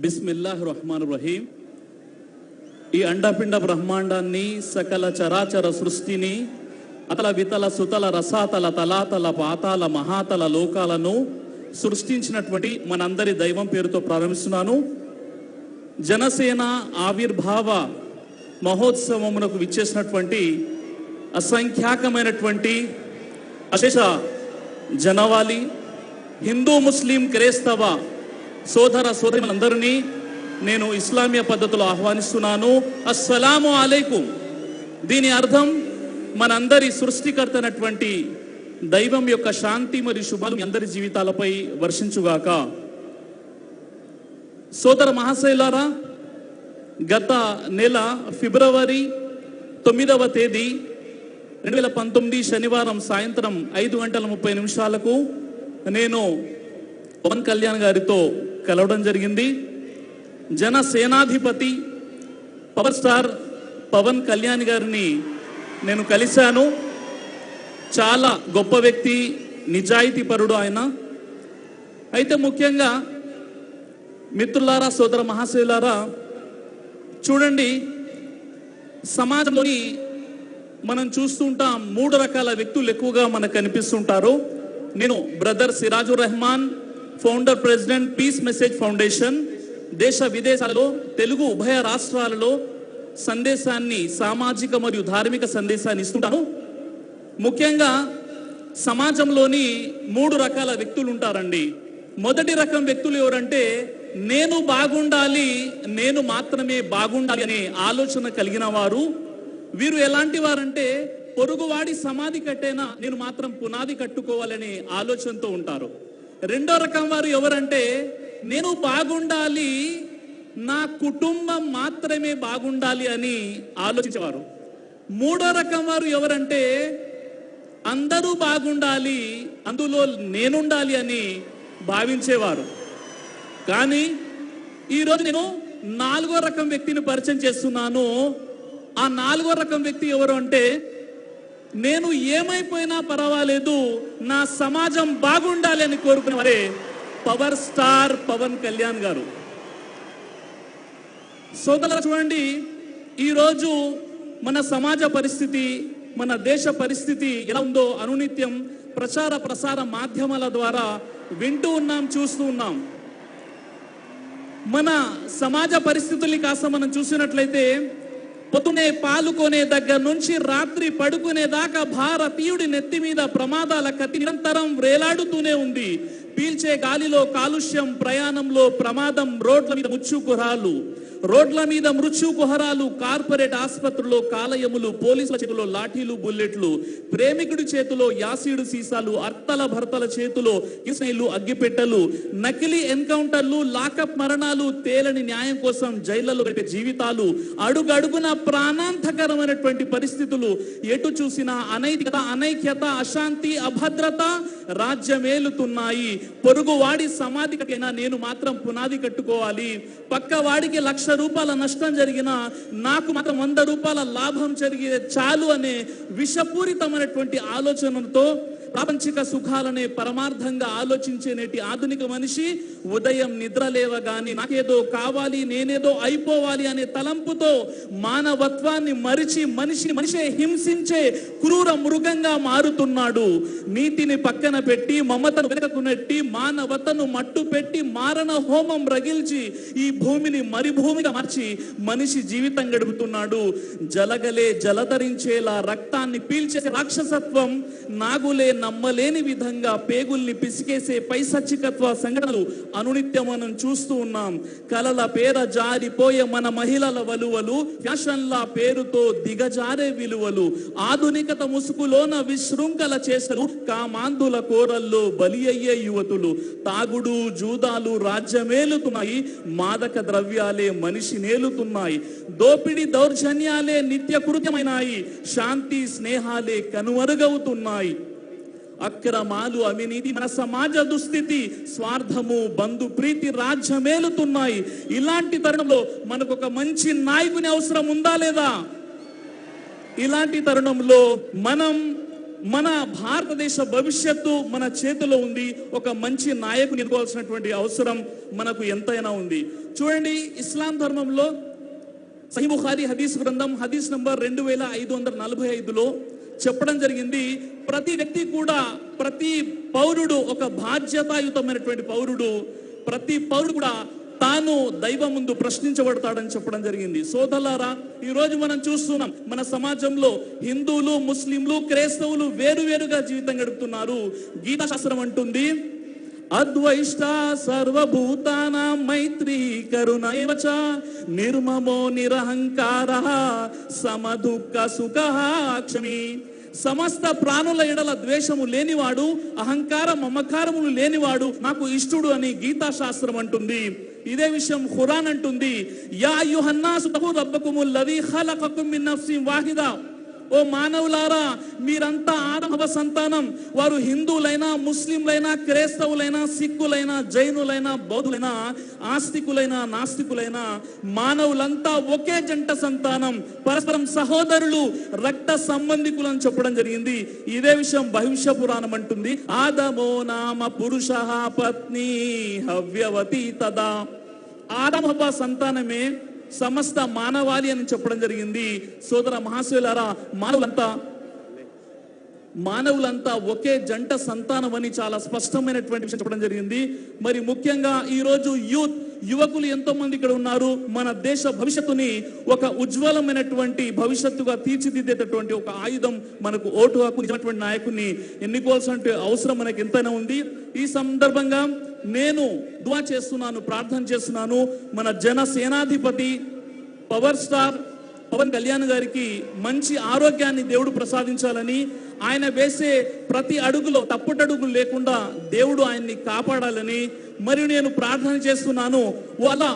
బిస్మిల్లాహ్ రహమాన్ రహీం. ఈ అండపిండ బ్రహ్మాండాన్ని, సకల చరాచర సృష్టిని, అతల వితల సుతల రసాతల తలాతల పాతాల మహాతల లోకాలను సృష్టించినటువంటి మనందరి దైవం పేరుతో ప్రారంభిస్తున్నాను. జనసేన ఆవిర్భావ మహోత్సవమునకు విచ్చేసినటువంటి అసంఖ్యాకమైనటువంటి అశేష జనవాలి, హిందూ ముస్లిం క్రైస్తవ సోదర సోదరులందరినీ నేను ఇస్లామీయ పద్ధతిలో ఆహ్వానిస్తున్నాను. అస్సలాము అలైకుం. దీని అర్థం మనందరి సృష్టికర్త అయినటువంటి దైవం యొక్క శాంతి మరియు శుభాలు మీ అందరి జీవితాలపై వర్షించుగాక. సోదర మహాశైలారా, గత నెల ఫిబ్రవరి 9వ తేదీ 2019 శనివారం సాయంత్రం 5:30 నేను పవన్ కళ్యాణ్ గారితో కలవడం జరిగింది. జనసేనాధిపతి పవర్ స్టార్ పవన్ కళ్యాణ్ గారిని నేను కలిశాను. చాలా గొప్ప వ్యక్తి, నిజాయితీ పరుడు ఆయన. అయితే ముఖ్యంగా మిత్రులారా, సోదర మహాశయులారా, చూడండి, సమాజంలోని మనం చూస్తుంటాం 3 రకాల వ్యక్తులు ఎక్కువగా మనకు కనిపిస్తుంటారు. నేను brother Sirajur Rehman, founder president peace message foundation, దేశ విదేశాలలో తెలుగు ఉభయ రాష్ట్రాలలో సందేశాన్ని, సామాజిక మరియు ధార్మిక సందేశాన్ని ఇస్తుంటాను. ముఖ్యంగా సమాజంలోని 3 రకాల వ్యక్తులు ఉంటారండి. మొదటి రకం వ్యక్తులు ఎవరంటే, నేను బాగుండాలి, నేను మాత్రమే బాగుండాలి అనే ఆలోచన కలిగిన వారు. వీరు ఎలాంటి వారంటే, పొరుగువాడి సమాధి కట్టేనా నేను మాత్రం పునాది కట్టుకోవాలనే ఆలోచనతో ఉంటారు. రెండో రకం వారు ఎవరంటే, నేను బాగుండాలి, నా కుటుంబం మాత్రమే బాగుండాలి అని ఆలోచించేవారు. మూడో రకం వారు ఎవరంటే, అందరూ బాగుండాలి, అందులో నేనుండాలి అని భావించేవారు. కానీ ఈరోజు నేను 4వ రకం వ్యక్తిని పరిచయం చేస్తున్నాను. ఆ 4వ రకం వ్యక్తి ఎవరు అంటే, నేను ఏమైపోయినా పర్వాలేదు, నా సమాజం బాగుండాలి అని కోరుకునేవారే పవర్ స్టార్ పవన్ కళ్యాణ్ గారు. సోదరులు చూడండి, ఈరోజు మన సమాజ పరిస్థితి, మన దేశ పరిస్థితి ఎలా ఉందో అనునిత్యం ప్రచార ప్రసార మాధ్యమాల ద్వారా వింటూ ఉన్నాం, చూస్తూ ఉన్నాం. మన సమాజ పరిస్థితుల్ని కాస్త మనం చూసినట్లయితే, పొద్దునే పాలుకొనే దగ్గర నుంచి రాత్రి పడుకునే దాకా భారతీయుడి నెత్తి మీద ప్రమాదాల కత్తి నిరంతరం వేలాడుతూనే ఉంది. పీల్చే గాలిలో కాలుష్యం, ప్రయాణంలో ప్రమాదం, రోడ్ల మీద మృత్యు కుహరాలు, కార్పొరేట్ ఆసుపత్రుల్లో కాలయములు, పోలీసుల చేతిలో లాఠీలు, బుల్లెట్లు, ప్రేమికుడి చేతిలో యాసిడ్ సీసాలు, అర్తల భర్తల చేతిలో కిస్నైలు, అగ్గిపెట్టెలు, నకిలీ ఎన్కౌంటర్లు, లాకప్ మరణాలు, తేలని న్యాయం కోసం జైళ్లలో గడిపే జీవితాలు, అడుగడుగున ప్రాణాంతకరమైనటువంటి పరిస్థితులు, ఎటు చూసినా అనైతికత, అనైక్యత, అశాంతి, అభద్రత రాజ్యమేలుతున్నాయి. పొరుగువాడి సమాధి కట్టేనా నేను మాత్రం పునాది కట్టుకోవాలి, పక్క వాడికి ₹1,00,000 నష్టం జరిగినా నాకు మాత్రం ₹100 లాభం జరిగే చాలు అనే విషపూరితమైనటువంటి ఆలోచనలతో ప్రాపంచిక సుఖాలనే పరమార్థంగా ఆలోచించే నేటి ఆధునిక మనిషి ఉదయం నిద్ర లేవగానే నాకేదో కావాలి, నేనేదో అయిపోవాలి అనే తలంపుతో మానవత్వాన్ని మరిచి మనిషే హింసించే క్రూర మృగంగా మారుతున్నాడు. నీతిని పక్కన పెట్టి, మమతను వెనకకు నెట్టి, మానవతను మట్టు పెట్టి, మారణ హోమం రగిల్చి ఈ భూమిని మరిభూమిగా మార్చి మనిషి జీవితం గడుపుతున్నాడు. జలగలే జలధరించేలా రక్తాన్ని పీల్చే రాక్షసత్వం, నాగులే నమ్మలేని విధంగా పేగుల్ని పిసికేసే పైసచ్చికత్వ సంఘటనలు అనునిత్యం మనం చూస్తూ ఉన్నాం. కలల పేర జారిపోయే మన మహిళల వలువలు, ఫ్యాషన్ల పేరుతో దిగజారే విలువలు, ఆధునికత ముసుగులోన విశృంఖల చేసలు, కామాంధుల కోరల్లో బలి అయ్యే యువతులు, తాగుడు జూదాలు రాజ్యమేలుతున్నాయి, మాదక ద్రవ్యాలే మనిషి నేలుతున్నాయి, దోపిడి దౌర్జన్యాలే నిత్య కృత్యమైనాయి, శాంతి స్నేహాలే కనుమరుగవుతున్నాయి, అక్రమాలు అవినీతి మన సమాజ దుస్థితి, స్వార్థము బంధు ప్రీతి రాజ్యమేలుతున్నాయి. ఇలాంటి తరుణంలో మనకు ఒక మంచి నాయకుని అవసరం ఉందా లేదా? ఇలాంటి తరుణంలో మనం మన భారతదేశ భవిష్యత్తు మన చేతిలో ఉంది. ఒక మంచి నాయకుని ఎన్నుకోవాల్సినటువంటి అవసరం మనకు ఎంతైనా ఉంది. చూడండి, ఇస్లాం ధర్మంలో సహీ బుఖారీ హదీస్ గ్రంథం హదీస్ నంబర్ 2545లో చెప్పడం జరిగింది, ప్రతి వ్యక్తి కూడా, ప్రతి పౌరుడు ఒక బాధ్యతాయుతమైనటువంటి పౌరుడు, ప్రతి పౌరుడు కూడా తాను దైవం ముందు ప్రశ్నించబడతాడని చెప్పడం జరిగింది. సోదరులారా, ఈ రోజు మనం చూస్తున్నాం మన సమాజంలో హిందువులు, ముస్లింలు, క్రైస్తవులు వేరువేరుగా జీవితం గడుపుతున్నారు. గీతా శాస్త్రం అంటుంది, అద్వైష్ట సర్వభూతానాం మైత్రీ కరుణైవచ నిర్మమో నిరహంకార సమదుఃఖ సుఖః క్షమి. సమస్త ప్రాణుల ఎడల ద్వేషము లేనివాడు, అహంకార మమకారములు లేనివాడు నాకు ఇష్టుడు అని గీతా శాస్త్రం అంటుంది. ఇదే విషయం ఖురాన్ అంటుంది, యా అయ్యుహన్నాసు తఖూ రబ్బకుముల్ లదీ ఖలఖకుం మిన్ నఫ్సిన్ వాహిదా. ఓ మానవులారా, మీరంతా ఆదమ సంతానం. వారు హిందువులైనా, ముస్లింలైనా, క్రైస్తవులైనా, సిక్కులైనా, జైనులైనా, బౌద్ధులైనా, ఆస్తికులైనా, నాస్తికులైనా, మానవులంతా ఒకే జంట సంతానం, పరస్పరం సహోదరులు, రక్త సంబంధికులు అని చెప్పడం జరిగింది. ఇదే విషయం భవిష్య పురాణం అంటుంది, ఆదమో నామ పురుష పత్ని హవ్యవతి తదా. ఆదమ సంతానమే సమస్త మానవాళి అని చెప్పడం జరిగింది. సోదర మహాశయులారా, మానవులంతా ఒకే జంట సంతానం అని చాలా స్పష్టమైనటువంటి విషయం చెప్పడం జరిగింది. మరి ముఖ్యంగా ఈ రోజు యువకులు ఎంతో మంది ఇక్కడ ఉన్నారు. మన దేశ భవిష్యత్తుని ఒక ఉజ్వలమైనటువంటి భవిష్యత్తుగా తీర్చిదిద్దేటటువంటి ఒక ఆయుధం మనకు ఓటు హక్కు ఇచ్చినటువంటి నాయకుడిని ఎన్నుకోవాల్సిన అవసరం మనకు ఎంతైనా ఉంది. ఈ సందర్భంగా నేను దుఆ చేస్తున్నాను, ప్రార్థన చేస్తున్నాను, మన జన సేనాధిపతి పవర్ స్టార్ పవన్ కళ్యాణ్ గారికి మంచి ఆరోగ్యాన్ని దేవుడు ప్రసాదించాలని, ఆయన వేసే ప్రతి అడుగులో తప్పుటడుగులు లేకుండా దేవుడు ఆయన్ని కాపాడాలని మరియు నేను ప్రార్థన చేస్తున్నాను. అలా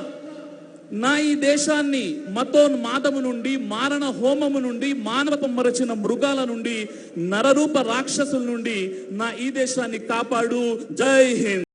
నా ఈ దేశాన్ని మతోన్మాదము నుండి, మారణ హోమము నుండి, మానవత్వం మరచిన మృగాల నుండి, నరరూప రాక్షసుల నుండి నా ఈ దేశాన్ని కాపాడు. జై హింద్.